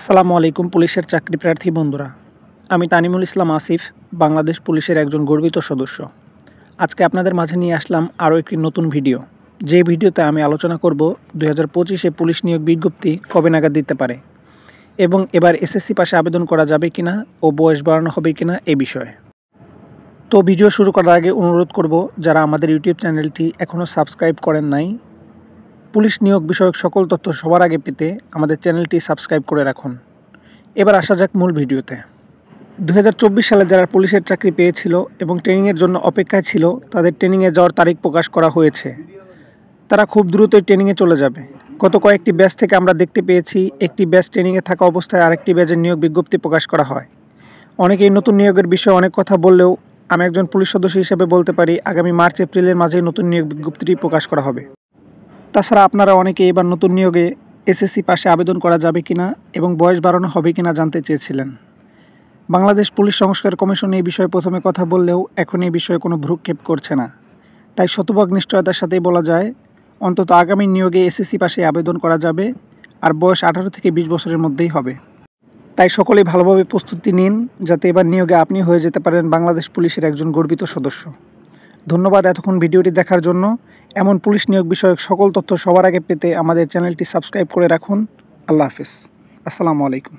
আসসালামু আলাইকুম পুলিশের চাকরি প্রার্থী বন্ধুরা। আমি তানিমুল ইসলাম আসিফ, বাংলাদেশ পুলিশের একজন গর্বিত সদস্য। আজকে আপনাদের মাঝে নিয়ে আসলাম আরও একটি নতুন ভিডিও। যে ভিডিওতে আমি আলোচনা করব 2025-এ পুলিশ নিয়োগ বিজ্ঞপ্তি কবে নাগাদ দিতে পারে এবং এবার এসএসসি পাশে আবেদন করা যাবে কিনা ও বয়স বাড়ানো হবে কিনা এ বিষয়ে। তো ভিডিও শুরু করার আগে অনুরোধ করব, যারা আমাদের ইউটিউব চ্যানেলটি এখনও সাবস্ক্রাইব করেন নাই, পুলিশ নিয়োগ বিষয়ক সকল তথ্য সবার আগে পেতে আমাদের চ্যানেলটি সাবস্ক্রাইব করে রাখুন। এবার আসা যাক মূল ভিডিওতে। 2024 সালে যারা পুলিশের চাকরি পেয়েছিল এবং ট্রেনিংয়ের জন্য অপেক্ষায় ছিল, তাদের ট্রেনিংয়ে যাওয়ার তারিখ প্রকাশ করা হয়েছে। তারা খুব দ্রুতই ট্রেনিংয়ে চলে যাবে। গত কয়েকটি ব্যাচ থেকে আমরা দেখতে পেয়েছি, একটি ব্যাচ ট্রেনিংয়ে থাকা অবস্থায় আরেকটি ব্যাচের নিয়োগ বিজ্ঞপ্তি প্রকাশ করা হয়। অনেকেই নতুন নিয়োগের বিষয়ে অনেক কথা বললেও আমি একজন পুলিশ সদস্য হিসেবে বলতে পারি, আগামী মার্চ-এপ্রিলের মাঝেই নতুন নিয়োগ বিজ্ঞপ্তিটি প্রকাশ করা হবে। তাছাড়া আপনারা অনেকেই এবার নতুন নিয়োগে এসএসসি পাশে আবেদন করা যাবে কিনা এবং বয়স বাড়ানো হবে কিনা জানতে চেয়েছিলেন। বাংলাদেশ পুলিশ সংস্কার কমিশন এই বিষয়ে প্রথমে কথা বললেও এখন এই বিষয়ে কোনো ভ্রুক্ষেপ করছে না। তাই শতভাগ নিশ্চয়তার সাথেই বলা যায়, অন্তত আগামী নিয়োগে এসএসসি পাশে আবেদন করা যাবে, আর বয়স 18 থেকে 20 বছরের মধ্যেই হবে। তাই সকলেই ভালোভাবে প্রস্তুতি নিন, যাতে এবার নিয়োগে আপনি হয়ে যেতে পারেন বাংলাদেশ পুলিশের একজন গর্বিত সদস্য। ধন্যবাদ এতক্ষণ ভিডিওটি দেখার জন্য। এমন পুলিশ নিয়োগ বিষয়ক সকল তথ্য সবার আগে পেতে আমাদের চ্যানেলটি সাবস্ক্রাইব করে রাখুন। আল্লাহ হাফেজ। আসসালামু আলাইকুম।